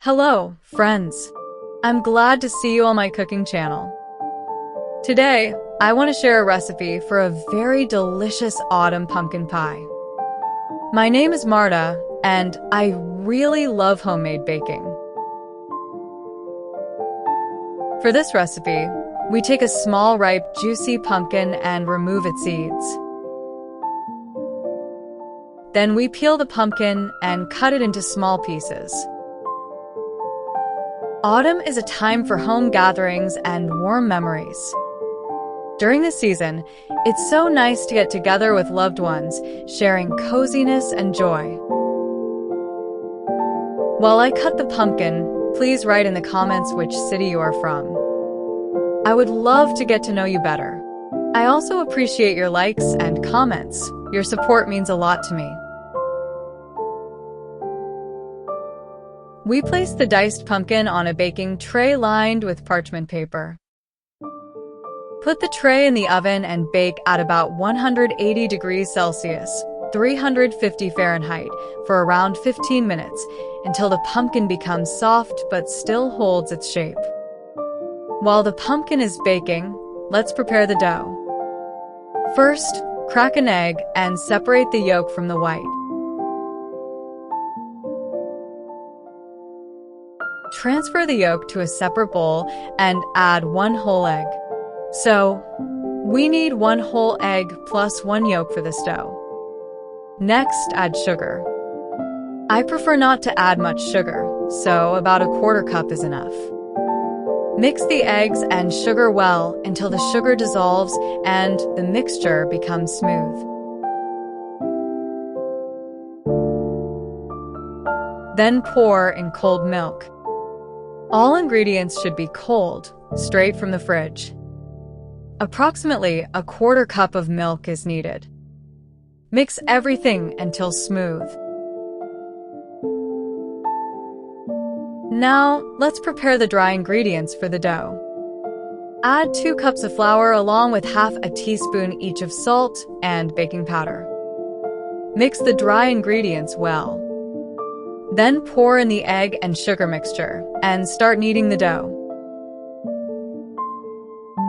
Hello, friends. I'm glad to see you on my cooking channel. Today, I want to share a recipe for a very delicious autumn pumpkin pie. My name is Marta, and I really love homemade baking. For this recipe, we take a small, ripe, juicy pumpkin and remove its seeds. Then we peel the pumpkin and cut it into small pieces. Autumn is a time for home gatherings and warm memories. During this season, it's so nice to get together with loved ones, sharing coziness and joy. While I cut the pumpkin, please write in the comments which city you are from. I would love to get to know you better. I also appreciate your likes and comments. Your support means a lot to me. We place the diced pumpkin on a baking tray lined with parchment paper. Put the tray in the oven and bake at about 180 degrees Celsius, 350 Fahrenheit, for around 15 minutes until the pumpkin becomes soft but still holds its shape. While the pumpkin is baking, let's prepare the dough. First, crack an egg and separate the yolk from the white. Transfer the yolk to a separate bowl and add 1 whole egg. So, we need 1 whole egg plus 1 yolk for this dough. Next, add sugar. I prefer not to add much sugar, so about 1/4 cup is enough. Mix the eggs and sugar well until the sugar dissolves and the mixture becomes smooth. Then pour in cold milk. All ingredients should be cold, straight from the fridge. Approximately 1/4 cup of milk is needed. Mix everything until smooth. Now, let's prepare the dry ingredients for the dough. Add 2 cups of flour along with half a teaspoon each of salt and baking powder. Mix the dry ingredients well. Then pour in the egg and sugar mixture and start kneading the dough.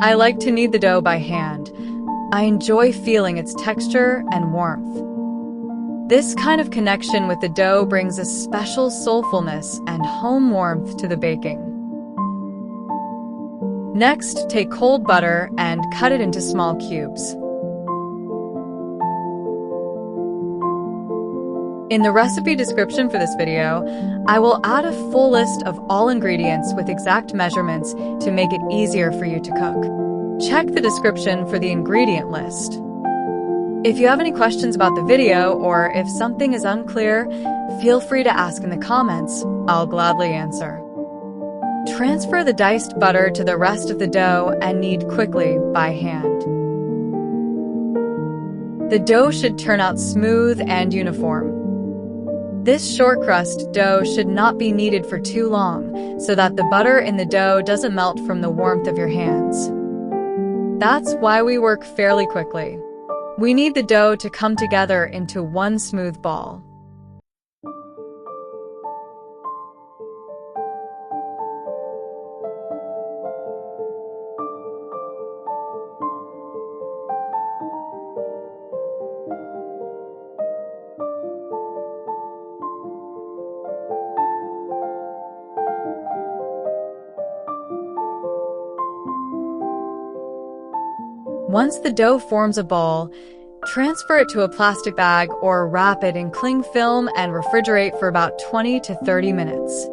I like to knead the dough by hand. I enjoy feeling its texture and warmth. This kind of connection with the dough brings a special soulfulness and home warmth to the baking. Next, take cold butter and cut it into small cubes. In the recipe description for this video, I will add a full list of all ingredients with exact measurements to make it easier for you to cook. Check the description for the ingredient list. If you have any questions about the video or if something is unclear, feel free to ask in the comments. I'll gladly answer. Transfer the diced butter to the rest of the dough and knead quickly by hand. The dough should turn out smooth and uniform. This short crust dough should not be kneaded for too long so that the butter in the dough doesn't melt from the warmth of your hands. That's why we work fairly quickly. We need the dough to come together into one smooth ball. Once the dough forms a ball, transfer it to a plastic bag or wrap it in cling film and refrigerate for about 20 to 30 minutes.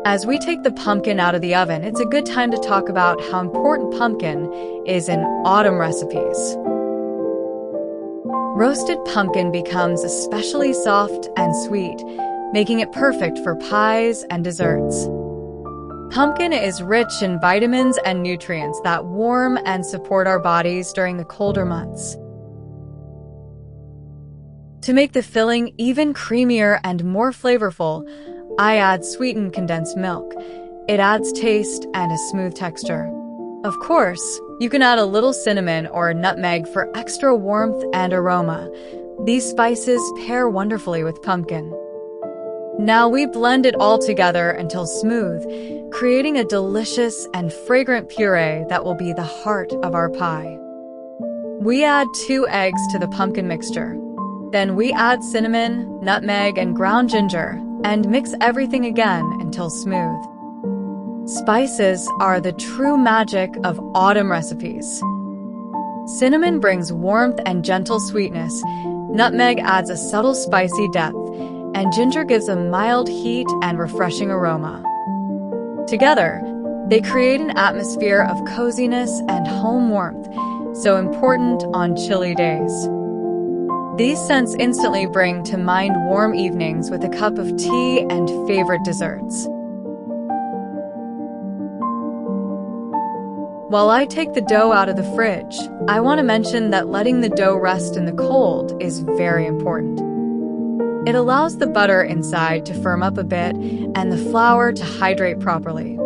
As we take the pumpkin out of the oven, it's a good time to talk about how important pumpkin is in autumn recipes. Roasted pumpkin becomes especially soft and sweet, making it perfect for pies and desserts. Pumpkin is rich in vitamins and nutrients that warm and support our bodies during the colder months. To make the filling even creamier and more flavorful, I add sweetened condensed milk. It adds taste and a smooth texture. Of course, you can add a little cinnamon or nutmeg for extra warmth and aroma, These spices pair wonderfully with pumpkin. Now we blend it all together until smooth, creating a delicious and fragrant puree that will be the heart of our pie. We add 2 eggs to the pumpkin mixture. Then we add cinnamon, nutmeg, and ground ginger, and mix everything again until smooth. Spices are the true magic of autumn recipes. Cinnamon brings warmth and gentle sweetness, nutmeg adds a subtle spicy depth, and ginger gives a mild heat and refreshing aroma. Together, they create an atmosphere of coziness and home warmth, so important on chilly days. These scents instantly bring to mind warm evenings with a cup of tea and favorite desserts. While I take the dough out of the fridge, I want to mention that letting the dough rest in the cold is very important. It allows the butter inside to firm up a bit and the flour to hydrate properly.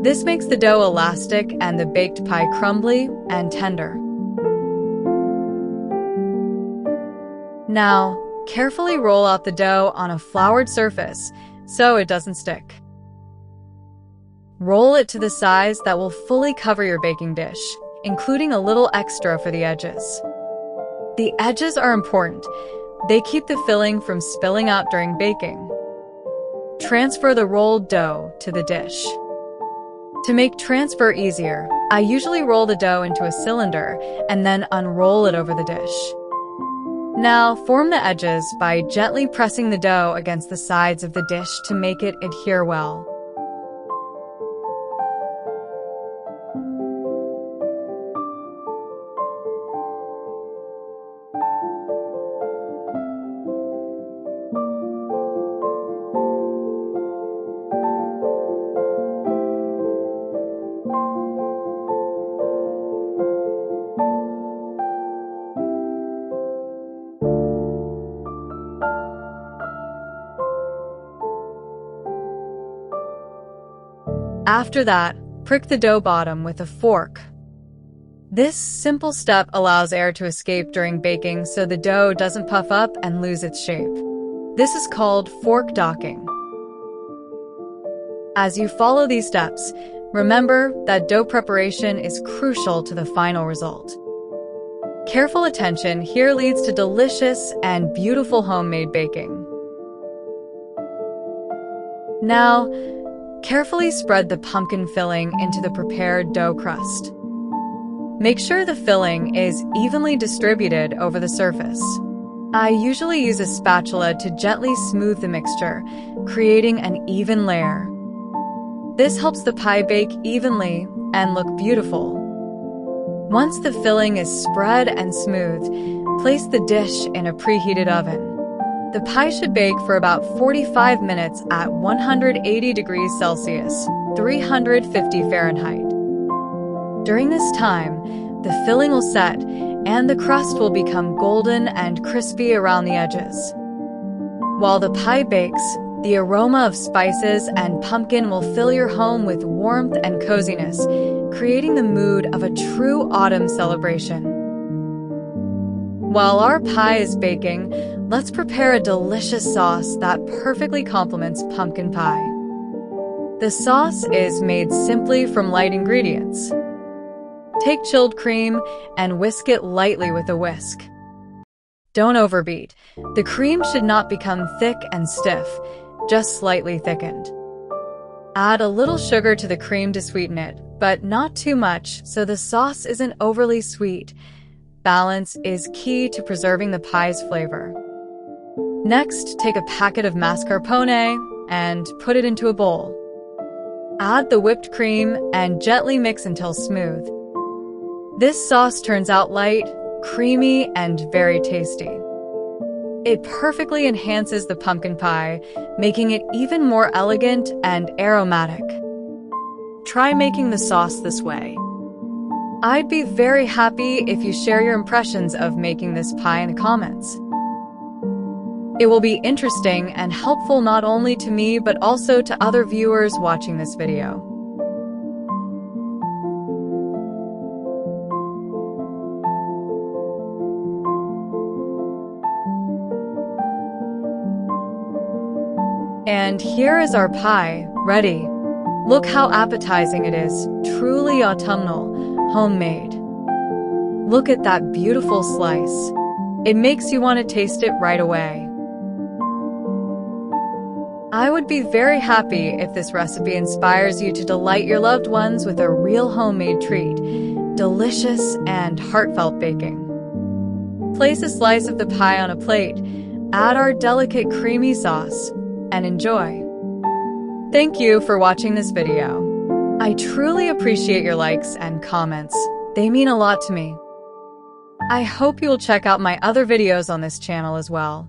This makes the dough elastic and the baked pie crumbly and tender. Now, carefully roll out the dough on a floured surface so it doesn't stick. Roll it to the size that will fully cover your baking dish, including a little extra for the edges. The edges are important. They keep the filling from spilling out during baking. Transfer the rolled dough to the dish. To make transfer easier, I usually roll the dough into a cylinder and then unroll it over the dish. Now, form the edges by gently pressing the dough against the sides of the dish to make it adhere well. After that, prick the dough bottom with a fork. This simple step allows air to escape during baking so the dough doesn't puff up and lose its shape. This is called fork docking. As you follow these steps, remember that dough preparation is crucial to the final result. Careful attention here leads to delicious and beautiful homemade baking. Now, carefully spread the pumpkin filling into the prepared dough crust. Make sure the filling is evenly distributed over the surface. I usually use a spatula to gently smooth the mixture, creating an even layer. This helps the pie bake evenly and look beautiful. Once the filling is spread and smooth, place the dish in a preheated oven. The pie should bake for about 45 minutes at 180 degrees Celsius, 350 Fahrenheit. During this time, the filling will set and the crust will become golden and crispy around the edges. While the pie bakes, the aroma of spices and pumpkin will fill your home with warmth and coziness, creating the mood of a true autumn celebration. While our pie is baking, let's prepare a delicious sauce that perfectly complements pumpkin pie. The sauce is made simply from light ingredients. Take chilled cream and whisk it lightly with a whisk. Don't overbeat. The cream should not become thick and stiff, just slightly thickened. Add a little sugar to the cream to sweeten it, but not too much so the sauce isn't overly sweet. Balance is key to preserving the pie's flavor. Next, take a packet of mascarpone and put it into a bowl. Add the whipped cream and gently mix until smooth. This sauce turns out light, creamy, and very tasty. It perfectly enhances the pumpkin pie, making it even more elegant and aromatic. Try making the sauce this way. I'd be very happy if you share your impressions of making this pie in the comments. It will be interesting and helpful not only to me but also to other viewers watching this video. And here is our pie, ready. Look how appetizing it is, truly autumnal, homemade. Look at that beautiful slice. It makes you want to taste it right away. I would be very happy if this recipe inspires you to delight your loved ones with a real homemade treat, delicious and heartfelt baking. Place a slice of the pie on a plate, add our delicate creamy sauce, and enjoy. Thank you for watching this video. I truly appreciate your likes and comments. They mean a lot to me. I hope you'll check out my other videos on this channel as well.